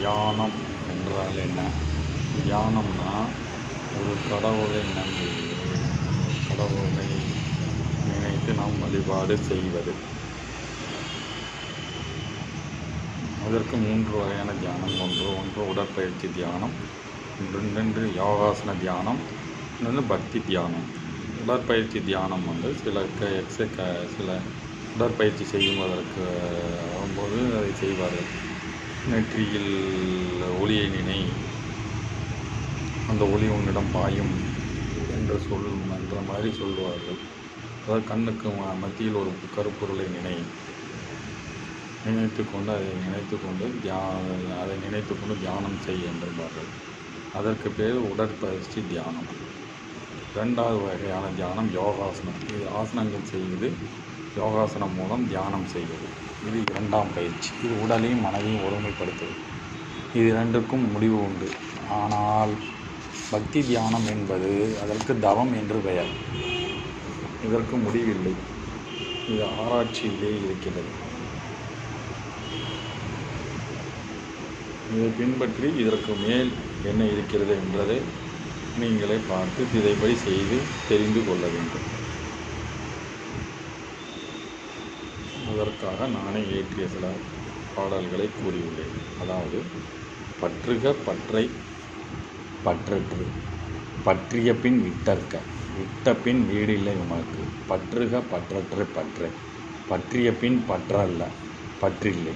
தியானம் என்றால் என்ன? தியானம்னா ஒரு கடவுளை நினைத்து நாம் வழிபாடு செய்வது. அதற்கு 3 வகையான தியானம். ஒன்று உடற்பயிற்சி தியானம், ரெண்டு யோகாசன தியானம், இன்னொன்று பக்தி தியானம். உடற்பயிற்சி தியானம் சில உடற்பயிற்சி செய்வதற்கு வரும்போது அதை செய்வார்கள். நெற்றியில் ஒளியை நினை, அந்த ஒளி உன்னிடம் பாயும் என்ற மாதிரி சொல்வார்கள். அதாவது கண்ணுக்கு மத்தியில் ஒரு கருப்பொருளை நினைத்து கொண்டு அதை நினைத்து கொண்டு தியானம் செய்ய என்பார்கள். அதற்கு பேர் உடற்பயிற்சி தியானம். 2வது வகையான தியானம் யோகாசனம். இது ஆசனங்கள் செய்வது, யோகாசனம் மூலம் தியானம் செய்வது. இது 2ஆம் பயிற்சி. இது உடலையும் மனதையும் ஒருமைப்படுத்துவது. இது 2க்கும் முடிவு உண்டு. ஆனால் பக்தி தியானம் என்பது அதற்கு தவம் என்று பெயர். இதற்கு முடிவில்லை. இது ஆராய்ச்சியிலே இருக்கிறது. இதை பின்பற்றி இதற்கு மேல் என்ன இருக்கிறது என்பதை நீங்களே பார்த்து இதைப்படி செய்து தெரிந்து கொள்ள வேண்டும். அதற்காக நானே இயற்றிய சில பாடல்களை கூறியுள்ளேன். அதாவது பற்றுக பற்றை பற்றற்று, பற்றிய பின் விட்டற்க, விட்ட பின் வீடில்லை உமக்கு, பற்றுக பற்றற்று பற்றை, பற்றிய பின் பற்றல்ல பற்றில்லை.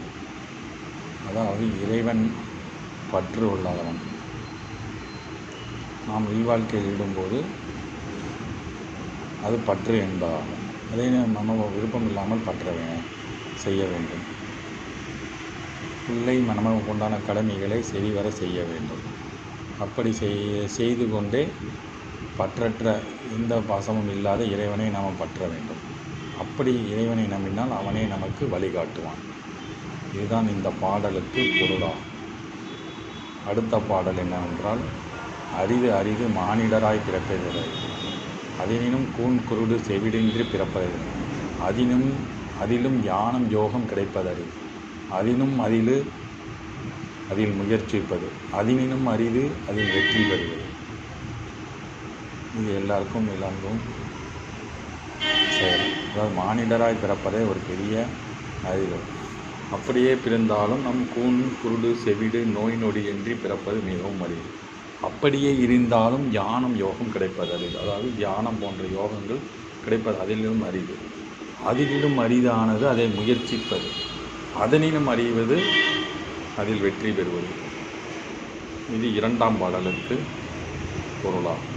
அதாவது இறைவன் பற்று உள்ளவன். நாம் இல்வாழ்க்கையில் இடும்போது அது பற்று என்பதாகும். அதை நம்ம விருப்பம் இல்லாமல் செய்ய வேண்டும். பிள்ளை நமக்கு உண்டான கடமைகளை சரிவர செய்ய வேண்டும். அப்படி செய்து கொண்டே பற்றற்ற எந்த பாசமும் இல்லாத இறைவனை நாம் பற்ற வேண்டும். அப்படி இறைவனை நம்பினால் அவனே நமக்கு வழிகாட்டுவான். இதுதான் இந்த பாடலுக்கு பொருளாகும். அடுத்த பாடல் என்னவென்றால், அரிது அரிது மானிடராய் பிறப்பதில்லை, அதனினும் கூன் குருடு செவிடின்றி பிறப்பதில்லை, அதிலும் ஞானம் யோகம் கிடைப்பதறி, அதில் முயற்சிப்பது, அதனினும் அரிது அதில் வெற்றி பெறுவது. இது எல்லாருக்கும் செயல். அதாவது மானிடராய் பிறப்பதே ஒரு பெரிய அறிவு. அப்படியே பிறந்தாலும் நம் கூன் குருடு செவிடு நோய் நொடி என்று பிறப்பது மிகவும் அரிது. அப்படியே இருந்தாலும் ஞானம் யோகம் கிடைப்பது அதாவது தியானம் போன்ற யோகங்கள் கிடைப்பது அதிலும் அரிது. அதிலும் அரிதானது அதை முயற்சிப்பது, அதனிலும் அறிவது அதில் வெற்றி பெறுவது. இது 2ஆம் பாடலுக்கு பொருளாகும்.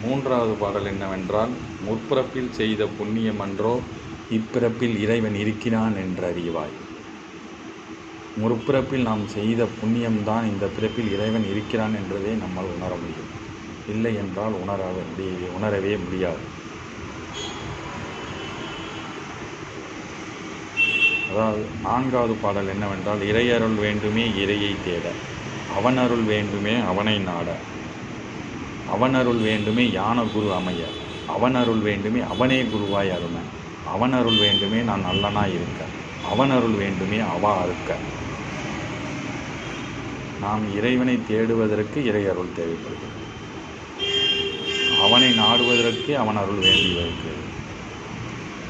3வது பாடல் என்னவென்றால், முற்பிறப்பில் செய்த புண்ணியமன்றோ இப்பிறப்பில் இறைவன் இருக்கிறான் என்று அறிவாய். முற்பிறப்பில் நாம் செய்த புண்ணியம்தான் இந்த பிறப்பில் இறைவன் இருக்கிறான் என்றதை நம்மால் உணர முடியும். இல்லை என்றால் உணரவே முடியாது. அதாவது 4வது பாடல் என்னவென்றால், இறையருள் வேண்டுமே இறையை தேட, அவனருள் வேண்டுமே அவனை நாட, அவனருள் வேண்டுமே ஞான குரு அமைய, அவனருள் வேண்டுமே அவனே குருவாய் அருண, அவனருள் வேண்டுமே நான் நல்லனாய் இருக்க, அவனருள் வேண்டுமே அவா அறுக்க. நாம் இறைவனை தேடுவதற்கு இறையருள் தேவைப்படுகிறது. அவனை நாடுவதற்கு அவன் அருள் வேண்டி இருக்கிறது.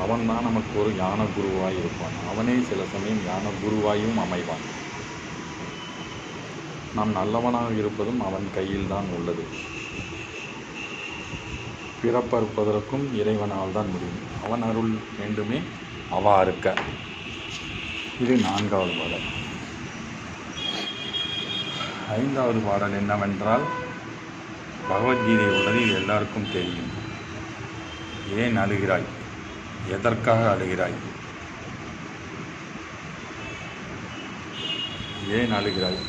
அவன்தான் நமக்கு ஒரு ஞான குருவாய் இருப்பான். அவனே சில சமயம் ஞான குருவாயும் அமைவான். நாம் நல்லவனாக இருப்பதும் அவன் கையில் தான் உள்ளது. பிறப்பறுப்பதற்கும் இறைவனால் தான் முடியும். அவன் அருள் வேண்டுமே அவா இருக்க. இது 4வது பாடல். 5வது பாடல் என்னவென்றால், பகவத்கீதை உள்ளது, இது எல்லாருக்கும் தெரியும். ஏன் அழுகிறாய், எதற்காக அழுகிறாய், ஏன் அழுகிறாய்,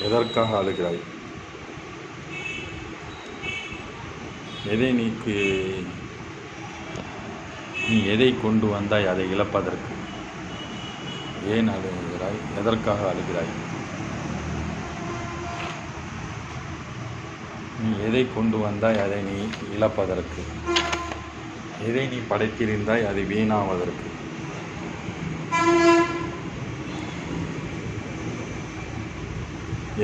எதற்காக அழுகிறாய், நீ எதை கொண்டு வந்தாய் அதை இழப்பதற்கு. ஏன் அழுகிறாய், எதற்காக அழுகிறாய், நீ எதை கொண்டு வந்தாய் அதை நீ இழப்பதற்கு, எதை நீ படைத்திருந்தாய் அது வீணாவதற்கு.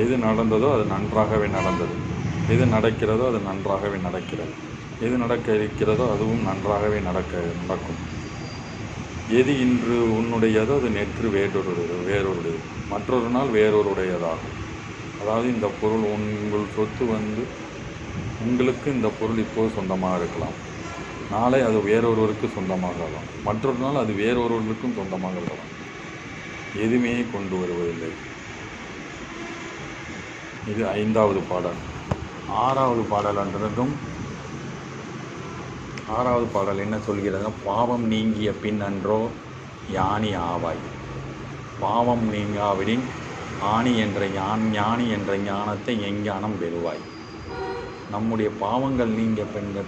எது நடந்ததோ அது நன்றாகவே நடந்தது, எது நடக்கிறதோ அது நன்றாகவே நடக்கிறது, எது நடக்க இருக்கிறதோ அதுவும் நன்றாகவே நடக்கும். எது இன்று உன்னுடையதோ அது நேற்று வேறொருடையது, மற்றொரு நாள் வேறொருடையதாகும். அதாவது இந்த பொருள் உங்கள் சொத்து உங்களுக்கு இந்த பொருள் இப்போது சொந்தமாக இருக்கலாம், நாளை அது வேறொருவருக்கு சொந்தமாகலாம், மற்றொரு நாள் அது வேறொருவருக்கும் சொந்தமாக இருக்கலாம். எதுவுமே கொண்டு வருவதில்லை. இது 5வது பாடல். 6வது பாடல் என்ன சொல்கிறது? பாவம் நீங்கிய பின் அன்றோ ஞானி ஆவாய். பாவம் நீங்காவிடின் ஞானி என்ற ஞானத்தை எஞ்ஞானம் பெறுவாய். நம்முடைய பாவங்கள்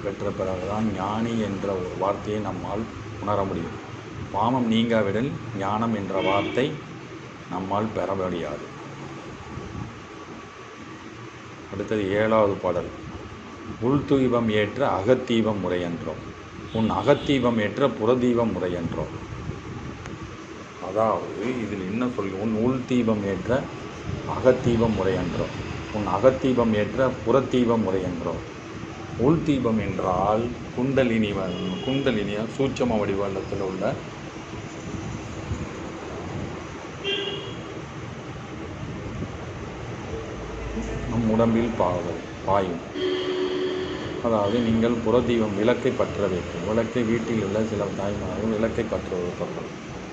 பெற்ற பிறகுதான் ஞானி என்ற ஒரு வார்த்தையை நம்மால் உணர முடியும். பாவம் நீங்காவிடில் ஞானம் என்ற வார்த்தை நம்மால் பெற முடியாது. அடுத்தது 7வது பாடல். உள்தீபம் ஏற்ற அகத்தீபம் முறையன்றோ, உன் அகத்தீபம் ஏற்ற புறதீபம் முறையன்றோ. அதாவது இதில் என்ன சொல்லி, உன் உள்தீபம் ஏற்ற அகத்தீபம் முறையன்றோ, உன் அகத்தீபம் ஏற்ற புறத்தீபம் முறையன்றோ. உள்தீபம் என்றால் குண்டலினியா சூட்சம வடிவத்தில் உள்ள நம் உடம்பில் பாயும். அதாவது நீங்கள் புறதீபம் விளக்கை பற்ற வைக்கும். விளக்கை வீட்டில் உள்ள சில தாய்மார்கள் விளக்கை பற்ற வைப்பார்கள்.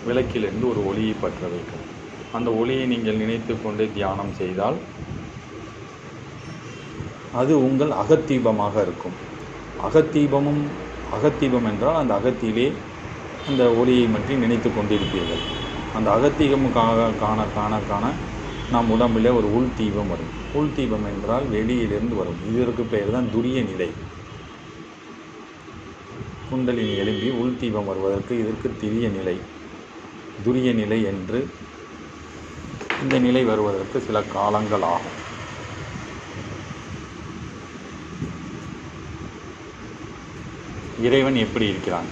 விளக்கிலிருந்து ஒரு ஒளியை பற்ற வைக்கும். அந்த ஒளியை நீங்கள் நினைத்து கொண்டு தியானம் செய்தால் அது உங்கள் அகத்தீபமாக இருக்கும். அகத்தீபம் என்றால் அந்த அகத்திலே அந்த ஒளியை பற்றி நினைத்து கொண்டிருப்பீர்கள். அந்த அகத்தீபமுக்காக காண நம் உடம்பிலே ஒரு உள்தீபம் வரும். உள்தீபம் என்றால் வெளியிலிருந்து வரும். இதற்கு பெயர் தான் துரிய நிலை. குண்டலினி எழும்பி உள்தீபம் வருவதற்கு இதற்கு துரிய நிலை என்று. இந்த நிலை வருவதற்கு சில காலங்கள் ஆகும். இறைவன் எப்படி இருக்கிறான்?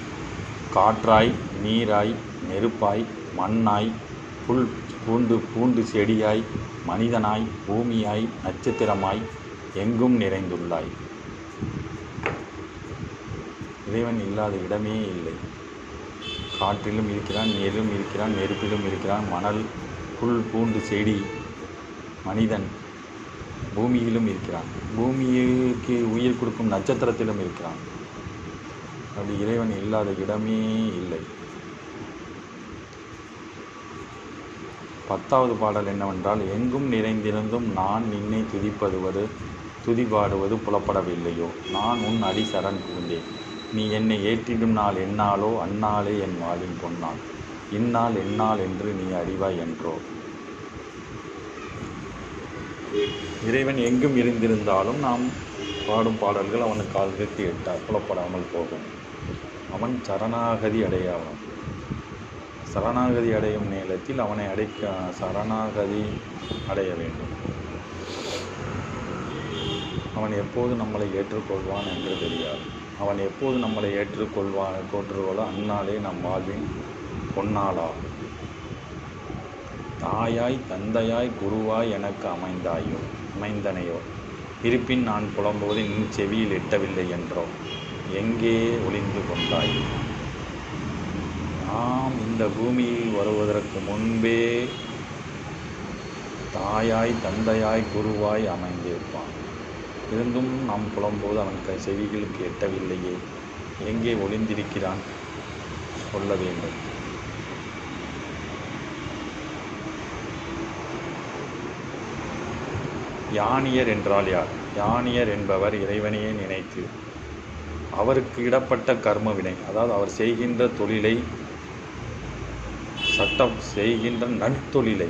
காற்றாய், நீராய், நெருப்பாய், மண்ணாய், பூண்டு செடியாய், மனிதனாய், பூமியாய், நட்சத்திரமாய், எங்கும் நிறைந்துள்ளாய். இறைவன் இல்லாத இடமே இல்லை. காற்றிலும் இருக்கிறான், நீரிலும் இருக்கிறான், நெருப்பிலும் இருக்கிறான், மணல், பூண்டு செடி, மனிதன், பூமியிலும் இருக்கிறான், பூமிக்கு உயிர் கொடுக்கும் நட்சத்திரத்திலும் இருக்கிறான். அப்படி இறைவன் இல்லாத இடமே இல்லை. 10வது பாடல் என்னவென்றால், எங்கும் நிறைந்திருந்தும் நான் நின்னை துதிபாடுவது புலப்படவில்லையோ. நான் உன் அடி சரண் புகுந்தேன். நீ என்னை ஏற்றிடும் நாள் என்னாலோ, அந்நாளே என் வாழின் பொன்னாள். இந்நாள் எந்நாள் என்று நீ அறிவாய் என்றோ. இறைவன் எங்கும் இருந்திருந்தாலும் நாம் பாடும் பாடல்கள் அவனுக்கு கால்களுக்கு எட்டால் புலப்படாமல் போகும். அவன் சரணாகதி அடையும் நேரத்தில் அவனை சரணாகதி அடைய வேண்டும். அவன் எப்போது நம்மளை ஏற்றுக்கொள்வான் என்று தெரியாது. அவன் எப்போது நம்மளை ஏற்றுக்கொள்வானோ அந்நாளே நம் வாழ்வின் பொன்னாளாகும். தாயாய், தந்தையாய், குருவாய் எனக்கு அமைந்தனையோ, இருப்பின் நான் புலம்புவது நின் செவியில் எட்டவில்லை என்றோ. எங்கே ஒளிந்து கொண்டாய்? நாம் இந்த பூமியில் வருவதற்கு முன்பே தாயாய், தந்தையாய், குருவாய் அமைந்திருப்பான். இருந்தும் நாம் புலம்போது அவன் செவிகளுக்கு எட்டவில்லையே. எங்கே ஒளிந்திருக்கிறான்? சொல்ல வேண்டும். ஞானியர் என்றால் யார்? ஞானியர் என்பவர் இறைவனையே நினைத்து அவருக்கு இடப்பட்ட கர்ம வினை, அதாவது அவர் செய்கின்ற தொழிலை, செய்கின்ற நற்தொழிலை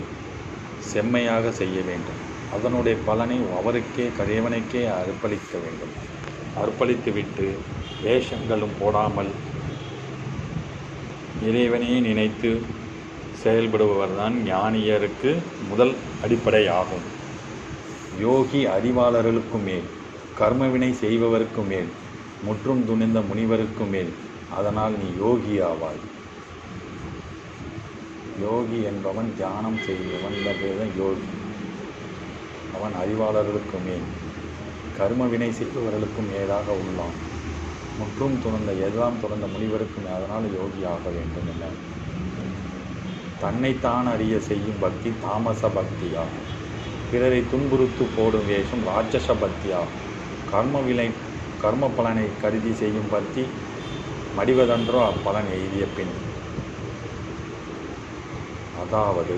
செம்மையாக செய்ய வேண்டும். அதனுடைய பலனை அவருக்கே, இறைவனுக்கே அர்ப்பணிக்க வேண்டும். அர்ப்பணித்துவிட்டு வேஷங்களும் போடாமல் இறைவனையே நினைத்து செயல்படுபவர்தான் ஞானியருக்கு முதல் அடிப்படையாகும். யோகி அறிவாளர்களுக்கு மேல், கர்மவினை செய்பவருக்கு மேல், முற்றும் துணிந்த முனிவருக்கு மேல். அதனால் நீ யோகி ஆவாய். யோகி என்பவன் தியானம் செய்பவன். பேர் தான் யோகி. அவன் அறிவாளர்களுக்கு மேல், கர்ம வினை செய்பவர்களுக்கும் மேலாக உள்ளான். முற்றும் துறந்த எல்லாம் துறந்த முனிவருக்கும் அதனால் யோகி ஆக வேண்டும் என. தன்னைத்தான் அறிய செய்யும் பக்தி தாமச பக்தியா, பிறரை துன்புறுத்து போடும் வேஷம் ராட்சச பக்தியா, கர்ம பலனை கருதி செய்யும் பக்தி மடிவதன்றோ அப்பலன் எய்திய பின். அதாவது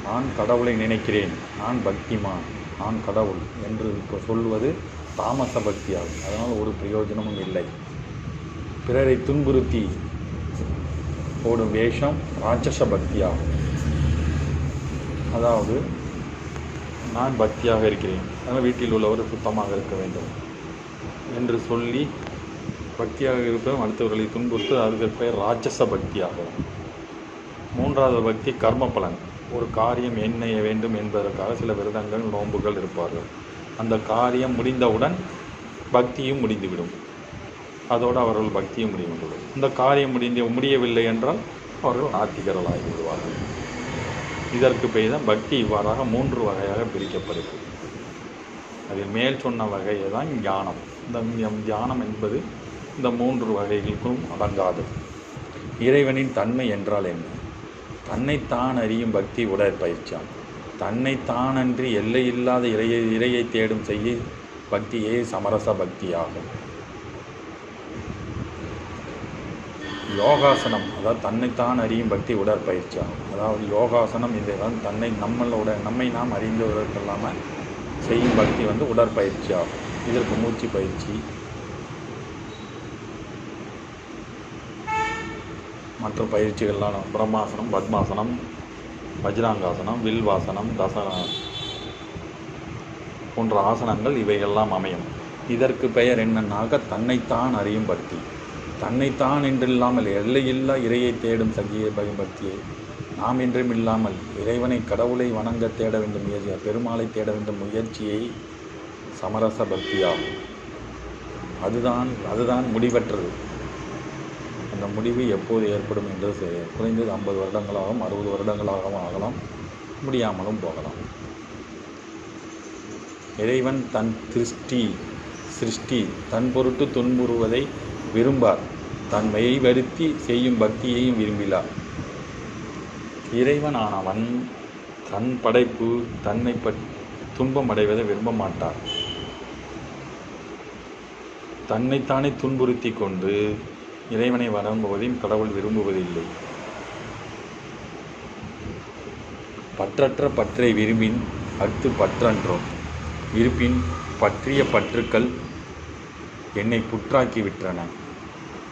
நான் கடவுளை நினைக்கிறேன், நான் பக்திமான், நான் கடவுள் என்று சொல்வது தாமச பக்தியாகும். அதனால் ஒரு பிரயோஜனமும் இல்லை. பிறரை துன்புறுத்தி போடும் வேஷம் ராட்சச பக்தியாகும். அதாவது நான் பக்தியாக இருக்கிறேன், அதனால் வீட்டில் உள்ளவர் சுத்தமாக இருக்க வேண்டும் என்று சொல்லி பக்தியாக இருப்பதும் அடுத்தவர்களை துன்புறுத்து, அதுக்கு பெயர் ராட்சச பக்தியாகும். மூன்றாவது பக்தி கர்ம பலன். ஒரு காரியம் என்ன வேண்டும் என்பதற்காக சில விரதங்கள் நோன்புகள் இருப்பார்கள். அந்த காரியம் முடிந்தவுடன் பக்தியும் முடிந்துவிடும். அதோடு அவர்கள் பக்தியும் முடிந்துவிடும். இந்த காரியம் முடியவில்லை என்றால் அவர்கள் நாத்திகர்களாகி விடுவார்கள். இதற்கு பெயர் தான் பக்தி. இவ்வாறாக 3 வகையாக பிரிக்கப்படுகிறது. அதில் மேல் சொன்ன வகையை தான் ஞானம். இந்த தியானம் என்பது இந்த 3 வகைகளுக்கும் அடங்காது. இறைவனின் தன்மை என்றால் என்ன? தன்னைத்தான் அறியும் பக்தி உடற்பயிற்சியாம். தன்னைத்தானன்றி எல்லையில்லாத இறையை தேடும் செய்ய பக்தியே சமரச பக்தியாகும். யோகாசனம், அதாவது தன்னைத்தான் அறியும் பக்தி உடற்பயிற்சியாகும். அதாவது யோகாசனம் இதுதான் நம்மை நாம் அறிந்தவர்களுக்கெல்லாமல் செய்யும் பக்தி உடற்பயிற்சியாகும். இதற்கு மூச்சு பயிற்சி, மற்ற பயிற்சிகள்லாம் பிரம்மாசனம், பத்மாசனம், வஜ்ராங்காசனம், வில்வாசனம், போன்ற ஆசனங்கள் இவையெல்லாம் அமையும். இதற்கு பெயர் என்னன்னாக தன்னைத்தான் அறியும் பக்தி. தன்னைத்தான் என்றில்லாமல் எல்லையில்லா இறையை தேடும் சகிய பக்தியை, நாம் என்றும் இல்லாமல் இறைவனை கடவுளை வணங்க தேட வேண்டும் முயற்சி, பெருமாளை தேட வேண்டும் முயற்சியை சமரச பக்தியாகும். அதுதான் முடிவற்றது. அந்த முடிவு எப்போது ஏற்படும் என்று குறைந்தது 50 வருடங்களாகவும் 60 வருடங்களாகவும் ஆகலாம், முடியாமலும் போகலாம். இறைவன் தன் சிருஷ்டி தன் பொருட்டு துன்புறுவதை விரும்பார். தன் மெய் வருத்தி செய்யும் பக்தியையும் விரும்பிலார். இறைவனானவன் தன் படைப்பு தன்னை துன்பம் அடைவதை விரும்ப மாட்டார். தன்னைத்தானே துன்புறுத்தி கொண்டு இறைவனை வணங்குவதையும் கடவுள் விரும்புவதில்லை. பற்றற்ற பற்றை விரும்பின் அடுத்து பற்றன்றோ, இருப்பின் பற்றிய பற்றுக்கள் என்னை புற்றாக்கி விட்டன.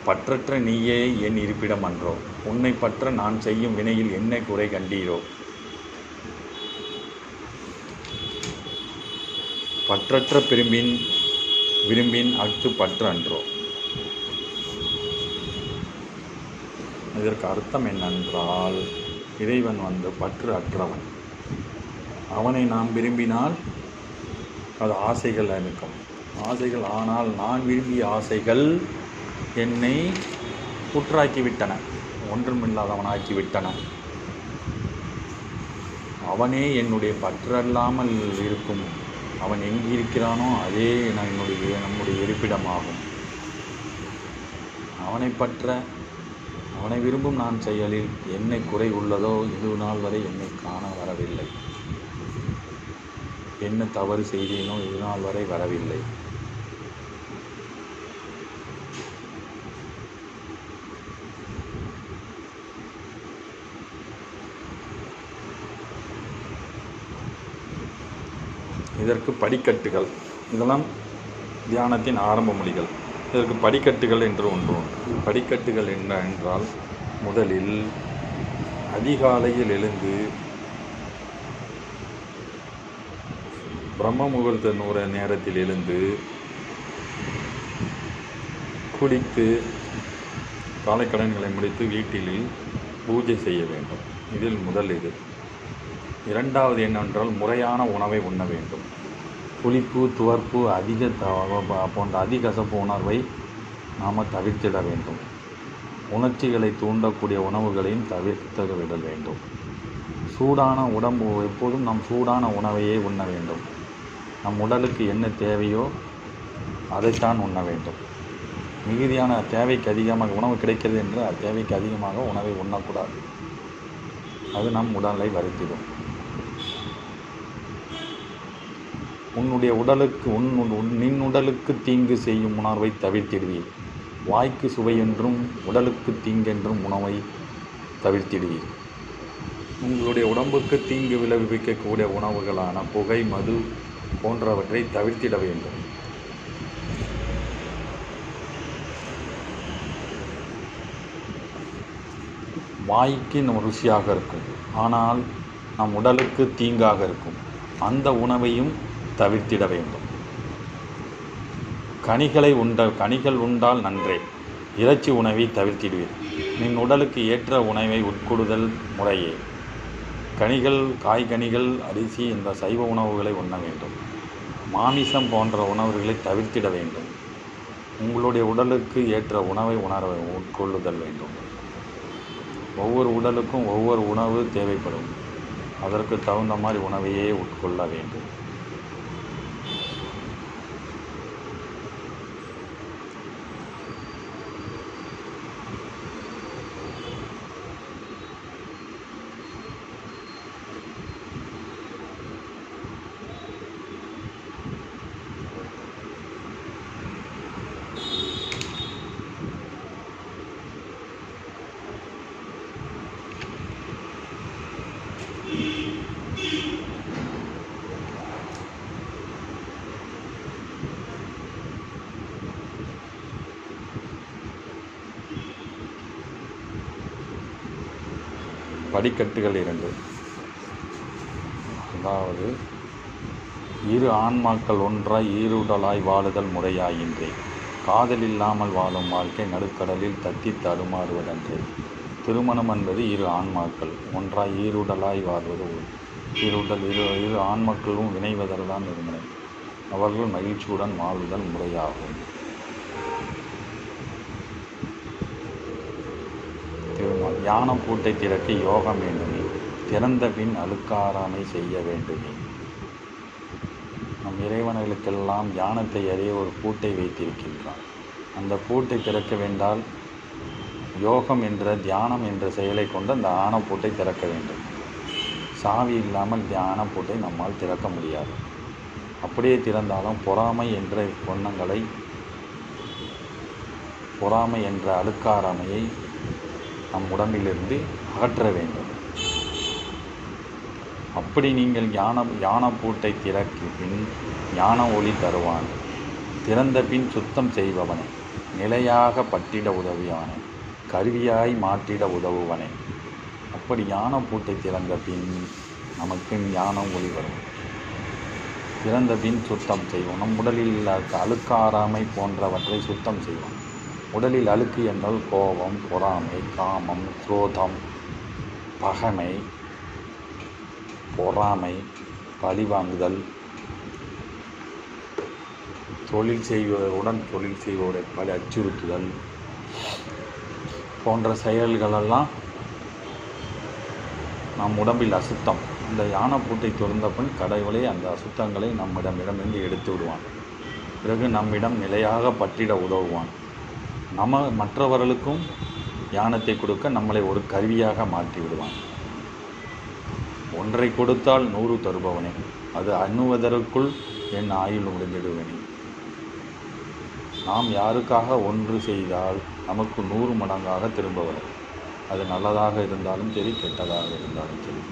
பற்றற்ற நீயே என் இருப்பிடம் அன்றோ, உன்னை பற்ற நான் செய்யும் வினையில் என்ன குறை கண்டீரோ. பற்றற்ற விரும்பின் அடுத்து பற்று அன்றோ. இதற்கு அர்த்தம் என்னென்றால், இறைவன் பற்று அற்றவன். அவனை நாம் விரும்பினால் அது ஆசைகள் இருக்கும். ஆசைகள், ஆனால் நான் விரும்பிய ஆசைகள் என்னை புற்றாக்கிவிட்டன, ஒன்றுமில்லாதவனாக்கிவிட்டன. அவனே என்னுடைய பற்றல்லாமல் இருக்கும். அவன் எங்கே இருக்கிறானோ அதே நம்முடைய இருப்பிடமாகும். அவனை விரும்பும் நான் செயலில் என்ன குறை உள்ளதோ இது நாள் வரை என்னை காண வரவில்லை. என்ன தவறு செய்தேனோ இது நாள் வரை வரவில்லை. இதற்கு படிக்கட்டுகள், இதெல்லாம் தியானத்தின் ஆரம்ப மொழிகள். இதற்கு படிக்கட்டுகள் என்று ஒன்று உண்டு. படிக்கட்டுகள் என்ன என்றால், முதலில் அதிகாலையில் எழுந்து பிரம்ம முகூர்த்த நேரத்தில் எழுந்து குளித்து காலைக்கடன்களை முடித்து வீட்டில் பூஜை செய்ய வேண்டும். இதில் முதல் இது. இரண்டாவது என்னவென்றால், முறையான உணவை உண்ண வேண்டும். புளிப்பு, துவர்ப்பு, போன்ற அதிகசப்பு உணர்வை நாம் தவிர்த்திட வேண்டும். உணர்ச்சிகளை தூண்டக்கூடிய உணவுகளையும் தவிர்த்து விட வேண்டும். சூடான உடம்பு எப்போதும் நாம் சூடான உணவையே உண்ண வேண்டும். நம் உடலுக்கு என்ன தேவையோ அதைத்தான் உண்ண வேண்டும். மிகுதியான தேவைக்கு அதிகமாக உணவு கிடைக்கிறது என்று தேவைக்கு அதிகமாக உணவை உண்ணக்கூடாது. அது நம் உடலை வருத்திடும். உன்னுடைய உடலுக்கு நின் உடலுக்கு தீங்கு செய்யும் உணர்வை தவிர்த்திடுவீர். வாய்க்கு சுவை என்றும் உடலுக்கு தீங்கென்றும் உணவை தவிர்த்திடுவீர். உங்களுடைய உடம்புக்கு தீங்கு விளைவிக்கக்கூடிய உணவுகளான புகை, மது போன்றவற்றை தவிர்த்திட வேண்டும். வாய்க்கு நம் ருசியாக இருக்கும், ஆனால் நம் உடலுக்கு தீங்காக இருக்கும். அந்த உணவையும் தவிர்த்திட வேண்டும். கனிகள் உண்டால் நன்றே. இறைச்சி உணவை தவிர்த்திடுவீர். நின் உடலுக்கு ஏற்ற உணவை உட்கொள்ளுதல் முறையே. கனிகள், காய்கனிகள், அரிசி என்ற சைவ உணவுகளை உண்ண வேண்டும். மாமிசம் போன்ற உணவுகளை தவிர்த்திட வேண்டும். உங்களுடைய உடலுக்கு ஏற்ற உணவை உட்கொள்ளுதல் வேண்டும். ஒவ்வொரு உடலுக்கும் ஒவ்வொரு உணவு தேவைப்படும். அதற்கு தகுந்த மாதிரி உணவையே உட்கொள்ள வேண்டும். படிக்கட்டுகள் 2. அதாவது, இரு ஆன்மாக்கள் ஒன்றாய் ஈருடலாய் வாழுதல் முறையாயின்றே. காதல் இல்லாமல் வாழும் வாழ்க்கை நடுக்கடலில் தத்தி தடுமாறுவதன்றே. திருமணம் என்பது இரு ஆன்மாக்கள் ஒன்றாய் ஈருடலாய் வாழ்வது. இரு ஆன்மாக்களும் இணைவதல் தான் திருமணம். அவர்கள் மகிழ்ச்சியுடன் வாழ்தல் முறையாகும். ஞானம் பூட்டை திறக்க யோகம் வேண்டுமே. திறந்த பின் அழுக்காராமை செய்ய வேண்டுமே. நம் இறைவனுக்கெல்லாம் ஞானத்தை அறிய ஒரு பூட்டை வைத்திருக்கின்றான். அந்த பூட்டை திறக்க வேண்டால் யோகம் என்ற தியானம் என்ற செயலை கொண்டு அந்த பூட்டை திறக்க வேண்டும். சாவி இல்லாமல் தியான பூட்டை நம்மால் திறக்க முடியாது. அப்படியே திறந்தாலும் பொறாமை என்ற அழுக்காராமையை நம் உடம்பிலிருந்து அகற்ற வேண்டும். அப்படி நீங்கள் ஞான பூட்டை திறக்கி பின் ஞான ஒளி தருவான். திறந்த பின் சுத்தம் செய்பவனே, நிலையாக பற்றிட உதவியானே, கருவியாய் மாற்றிட உதவுவனே. அப்படி ஞான பூட்டை திறந்த பின் நமக்கு ஞானம் ஒளி வரும். திறந்த பின் சுத்தம் செய்வோம். நம் உடலில் அழுக்காராமை போன்றவற்றை சுத்தம் செய்வோம். உடலில் அழுக்கு என்றால் கோபம், பொறாமை, காமம், குரோதம், பகைமை, பொறாமை, பழிவாங்குதல், தொழில் செய்வோரை பல அச்சுறுத்துதல் போன்ற செயல்களெல்லாம் நம் உடம்பில் அசுத்தம். இந்த யானைப்பூட்டை திறந்த பின் கடவுளே அந்த அசுத்தங்களை நம்மிடமிருந்து எடுத்து விடுவான். பிறகு நம்மிடம் நிலையாக பற்றிட உதவுவான். மற்றவர்களுக்கும் ஞானத்தை கொடுக்க நம்மளை ஒரு கருவியாக மாற்றி விடுவான். ஒன்றை கொடுத்தால் 100 தருபவனே, அது அண்ணுவதற்குள் என் ஆயுள் முடிந்திடுவேனே. நாம் யாருக்காக ஒன்று செய்தால் நமக்கு 100 மடங்காக திரும்ப வரும். அது நல்லதாக இருந்தாலும் சரி, கெட்டதாக இருந்தாலும் சரி,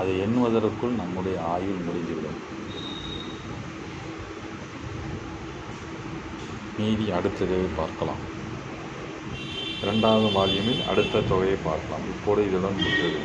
அதை எண்ணுவதற்குள் நம்முடைய ஆயுள் முடிந்துவிடும். மீதி அடுத்தது பார்க்கலாம். 2வது வால்யூமில் அடுத்த தொகையை பார்க்கலாம். இப்போது இதுடன் முடிகிறது.